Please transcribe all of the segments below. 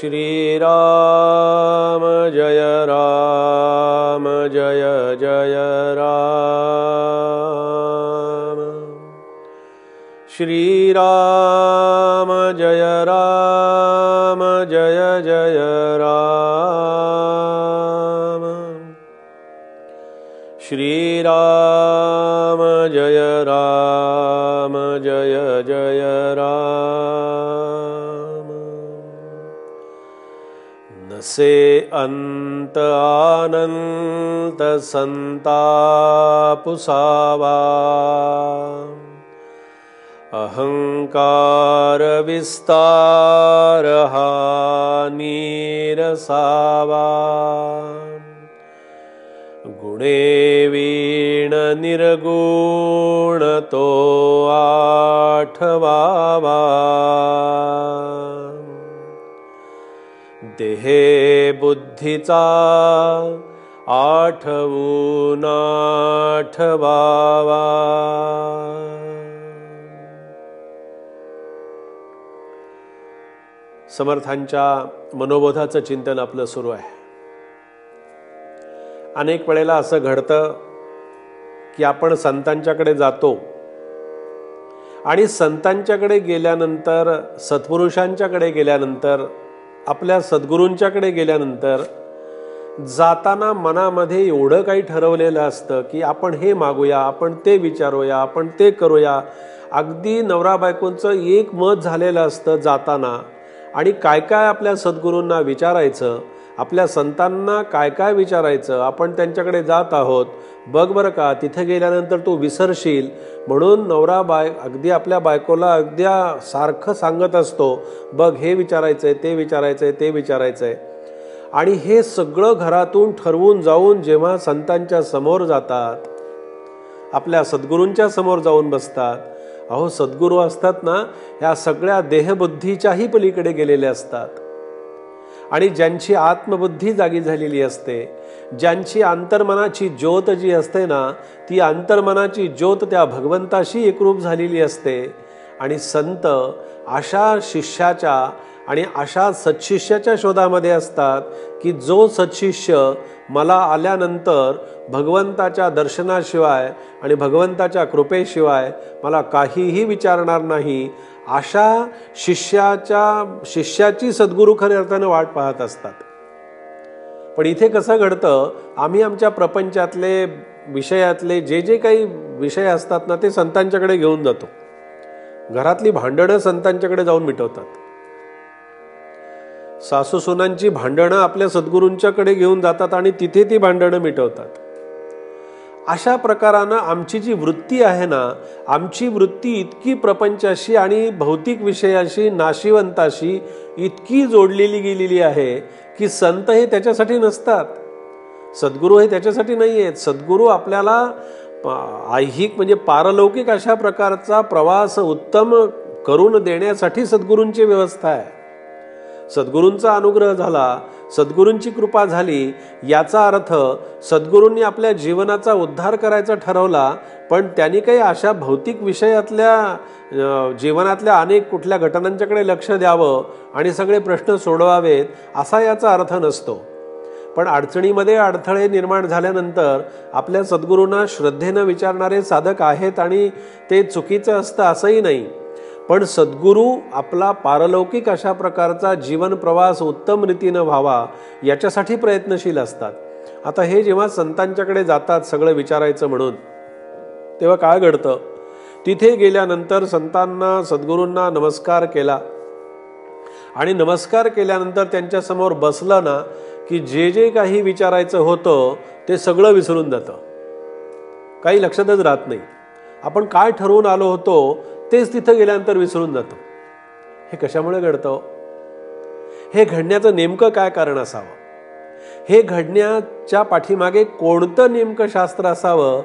श्री राम जय राम जय जय राम। श्री राम जय राम जय जय राम। श्री राम जय राम जय जय राम। नसे अंत आनंत संतापुसावा, अहंकार विस्तार हा नीरसावा। गुणे वीण निर्गुण तो आठवावा। देहे बुद्धीचा आठवून आठवावा। समर्थांच्या मनोबोधाचं चिंतन आपलं सुरू आहे। अनेक वेळेला असं घडतं की आपण संतांच्याकडे जातो आणि संतांच्याकडे गेल्यानंतर, सत्पुरुषांच्याकडे गेल्यानंतर, आपल्या सद्गुरूंच्याकडे गेल्यानंतर जाताना मनामध्ये एवढं काही ठरवलेलं असतं की आपण हे मागूया, आपण ते विचारूया, आपण ते करूया। अगदी नवरा बायकोंचं एक मत झालेलं असतं जाताना। आणि काय काय आपल्या सद्गुरूंना विचारायचं, आपल्या संतांना काय काय विचारायचं, आपण त्यांच्याकडे जात आहोत, बघ बरं का तिथे गेल्यानंतर तू विसरशील म्हणून नवरा अगदी आपल्या बायकोला अगदी सारखं सांगत असतो, बघ हे विचारायचंय, ते विचारायचंय, ते विचारायचंय। आणि हे सगळं घरातून ठरवून जाऊन जेव्हा संतांच्या समोर जातात, आपल्या सद्गुरूंच्या समोर जाऊन बसतात, अहो सद्गुरू असतात ना, ह्या सगळ्या देहबुद्धीच्याही पलीकडे गेलेले असतात। आणि ज्यांची आत्मबुद्धी जागी झालेली असते, ज्यांची अंतर्मनाची ज्योत जी असते ना, ती अंतर्मनाची ज्योत त्या भगवंताशी एकरूप झालेली असते। आणि संत अशा शिष्याच्या आणि अशा सत्शिष्याच्या शोधामध्ये असतात की जो सत्शिष्य मला आल्यानंतर भगवंताच्या दर्शनाशिवाय आणि भगवंताच्या कृपेशिवाय मला काहीही विचारणार नाही, अशा शिष्याची सद्गुरू खऱ्या अर्थानं वाट पाहत असतात। पण इथे कसं घडतं, आम्ही आमच्या प्रपंचातले, विषयातले जे जे काही विषय असतात ना, ते संतांच्याकडे घेऊन जातो। घरातली भांडणं संतांच्याकडे जाऊन मिटवतात। सासू सुनांची भांडणं आपल्या सद्गुरूंच्याकडे घेऊन जातात आणि तिथे ती भांडणं मिटवतात। अशा प्रकारानं आमची जी वृत्ती आहे ना, आमची वृत्ती इतकी प्रपंचाशी आणि भौतिक विषयाशी, नाशिवंताशी इतकी जोडलेली गेलेली आहे की संत हे त्याच्यासाठी नसतात, सद्गुरू हे त्याच्यासाठी नाही आहेत। सद्गुरू आपल्याला ऐहिक म्हणजे पारलौकिक अशा प्रकारचा प्रवास उत्तम करून देण्यासाठी सद्गुरूंची व्यवस्था आहे। सद्गुरूंचा अनुग्रह झाला, सद्गुरूंची कृपा झाली, याचा अर्थ सद्गुरूंनी आपल्या जीवनाचा उद्धार करायचा ठरवला, पण त्यांनी काही अशा भौतिक विषयातल्या जीवनातल्या अनेक कुठल्या घटनांच्याकडे लक्ष द्यावं आणि सगळे प्रश्न सोडवावेत असा याचा अर्थ नसतो। पण अडचणीमध्ये अडथळे निर्माण झाल्यानंतर आपल्या सद्गुरूंना श्रद्धेनं विचारणारे साधक आहेत आणि ते चुकीचं असतं असंही नाही। पण सद्गुरू आपला पारलौकिक अशा प्रकारचा जीवन प्रवास उत्तम रीतीनं व्हावा याच्यासाठी प्रयत्नशील असतात। आता हे जेव्हा संतांच्याकडे जातात सगळं विचारायचं म्हणून, तेव्हा काय घडतं, तिथे गेल्यानंतर संतांना, सद्गुरूंना नमस्कार केला आणि नमस्कार केल्यानंतर त्यांच्यासमोर बसलं ना की जे जे काही विचारायचं होतं ते सगळं विसरून जातं, काही लक्षातच राहत नाही। आपण काय ठरवून आलो होतो तेच तिथं गेल्यानंतर विसरून जातो। हे कशामुळे घडतं? हे घडण्याचं नेमकं काय कारण असावं? हे घडण्याच्या पाठीमागे कोणतं नेमकं शास्त्र असावं?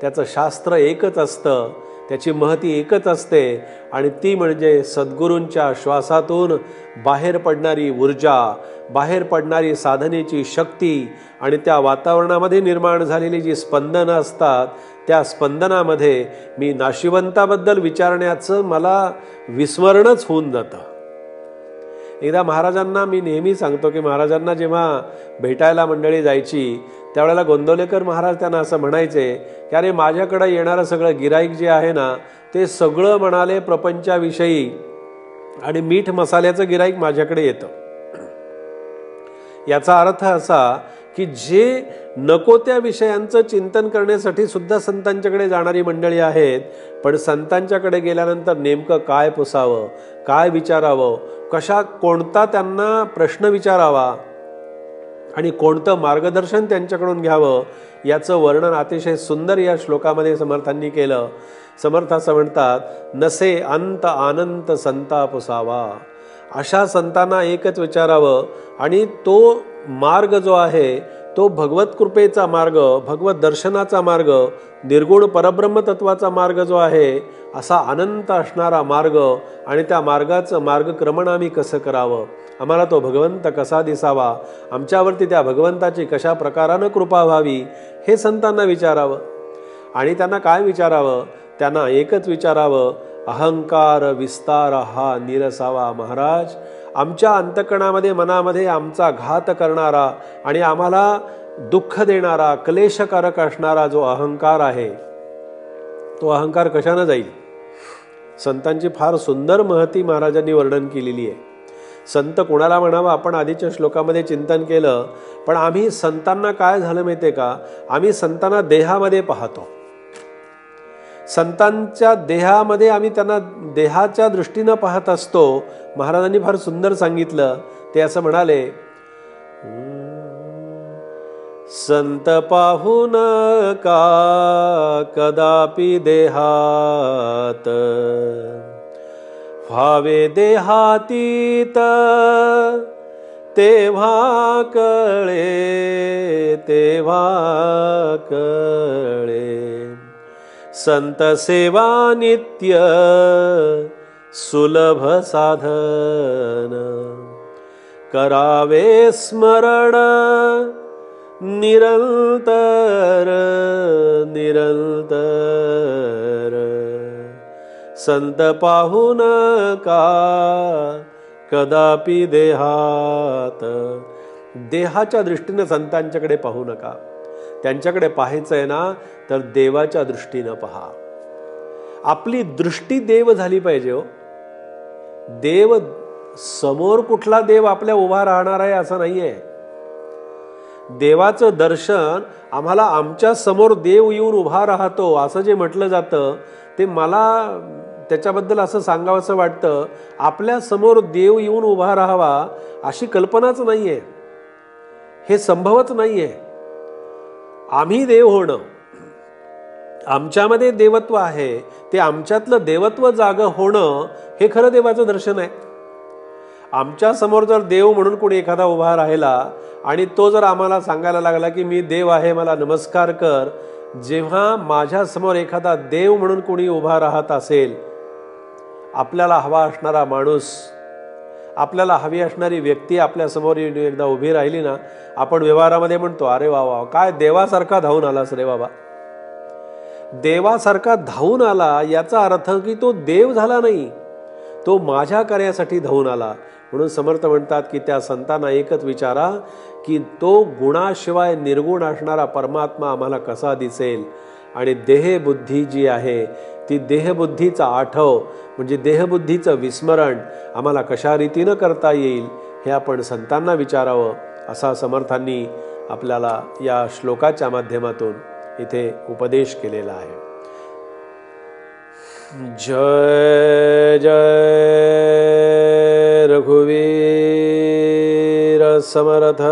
त्याचं शास्त्र एकच असतं, त्याची महती एकच असते आणि ती म्हणजे सद्गुरूंच्या श्वासातून बाहेर पडणारी ऊर्जा, बाहेर पडणारी साधनेची शक्ती आणि त्या वातावरणामध्ये निर्माण झालेली जी स्पंदनं असतात, त्या स्पंदनामध्ये मी नाशिवंताबद्दल विचारण्याचं मला विस्मरणच होऊन जातं। एकदा महाराजांना मी नेहमी सांगतो की महाराजांना जेव्हा भेटायला मंडळी जायची त्यावेळेला गोंदवलेकर महाराज त्यांना असं म्हणायचे की अरे माझ्याकडे येणारं सगळं गिराईक जे आहे ना ते सगळं म्हणाले प्रपंचाविषयी आणि मीठ मसाल्याचं गिराईक माझ्याकडे येतं. याचा अर्थ असा की जे नको त्या विषयांचं चिंतन करण्यासाठी सुद्धा संतांच्याकडे जाणारी मंडळी आहेत, पण संतांच्याकडे गेल्यानंतर नेमकं काय पुसावं, काय विचारावं, कोणता त्यांना प्रश्न विचारावा आणि कोणतं मार्गदर्शन त्यांच्याकडून घ्यावं याचं वर्णन अतिशय सुंदर या श्लोकामध्ये समर्थांनी केलं. समर्थ असं म्हणतात, नसे अंत आनंत संता पुसावा. अशा संतांना एकच विचारावं आणि तो मार्ग जो आहे तो भगवत कृपेचा मार्ग, भगवत दर्शनाचा मार्ग, निर्गुण परब्रह्म तत्वाचा मार्ग जो आहे असा अनंत असणारा मार्ग आणि त्या मार्गाचं मार्गक्रमण आम्ही कसं करावं, आम्हाला तो भगवंत कसा दिसावा, आमच्यावरती त्या भगवंताची कशा प्रकारानं कृपा व्हावी हे संतांना विचारावं. आणि त्यांना काय विचारावं? त्यांना एकच विचारावं, अहंकार विस्तार हा निरसावा. महाराज, आमच्या अंतकणामध्ये मनामध्ये आमचा घात करणारा आणि आम्हाला दुःख देणारा क्लेशकारक असणारा जो अहंकार आहे तो अहंकार कशानं जाईल? संतांची फार सुंदर महती महाराजांनी वर्णन केलेली आहे. संत कोणाला म्हणावं आपण आधीच्या श्लोकामध्ये चिंतन केलं, पण आम्ही संतांना काय झालं माहितीये का, आम्ही संतांना देहामध्ये पाहतो. संतांच्या देहामध्ये आम्ही त्यांना देहाच्या दृष्टीनं पाहत असतो. महाराजांनी फार सुंदर सांगितलं, ते असं म्हणाले, संत पाहून का कदापि देहात व्हावे देहातीत तेव्हा कळे संत सेवा नित्य सुलभ साधन करावे स्मरण निरंतर संत पाहून का कदापि देहात. देहाच्या दृष्टीने संतांच्याकडे पाहू नका. त्यांच्याकडे पाहायचं आहे ना तर देवाच्या दृष्टीनं पहा. आपली दृष्टी देव झाली पाहिजे हो. देव समोर कुठला देव आपल्या उभा राहणार आहे असं नाहीये. देवाचं दर्शन आम्हाला आमच्या समोर देव येऊन उभा राहतो असं जे म्हटलं जातं ते मला त्याच्याबद्दल असं सांगावंसं वाटतं, आपल्या समोर देव येऊन उभा राहावा अशी कल्पनाच नाहीये, हे संभवच नाहीये. आम्ही देव होणं, आमच्यामध्ये देवत्व आहे, ते आमच्यातलं देवत्व जागं होणं हे खरं देवाचं दर्शन आहे. आमच्या समोर जर देव म्हणून कोणी एखादा उभा राहिला आणि तो जर आम्हाला सांगायला लागला की मी देव आहे, मला नमस्कार कर, जेव्हा माझ्या समोर एखादा देव म्हणून कोणी उभा राहत असेल, आपल्याला हवा असणारा माणूस, आपल्याला हवी असणारी व्यक्ती आपल्या समोर एकदा उभी राहिली ना, आपण व्यवहारामध्ये म्हणतो, अरे वा वा, काय देवासारखा धावून आलास रे बाबा. देवासारखा धावून आला याचा अर्थ की तो देव झाला नाही, तो माझ्या कार्यासाठी धावून आला. म्हणून समर्थ म्हणतात की त्या संतांना एकच विचारा की तो गुणाशिवाय निर्गुण असणारा परमात्मा आम्हाला कसा दिसेल. आणि देहबुद्धी जी आहे ती देहबुद्धीचा आठव म्हणजे देहबुद्धीचं विस्मरण आम्हाला कशा रीतीनं करता येईल हे आपण संतांना विचारावं, असा समर्थांनी आपल्याला या श्लोकाच्या माध्यमातून इथे उपदेश केलेला आहे. जय जय रघुवीर समर्थ.